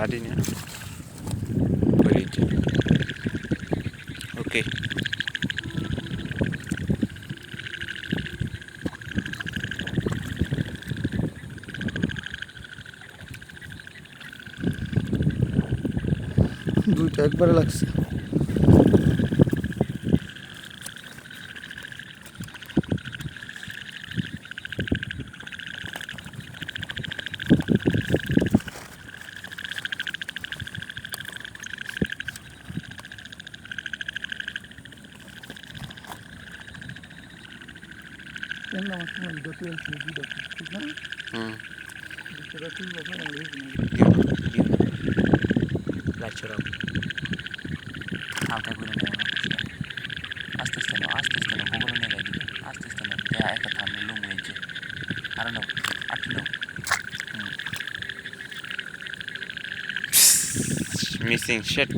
কাটিনি করেছি ওকে দুইটা একবারে লাগছে। লাইট ছড়াও হালকা করে নেওয়া আস্তে আস্তে নাও আস্তে আস্তে নাও বগলে নিয়ে দিবে আস্তে আস্তে নাও একটা থামলে লুম হয়েছে আরো নাও আটটি নাও মিসিং শেট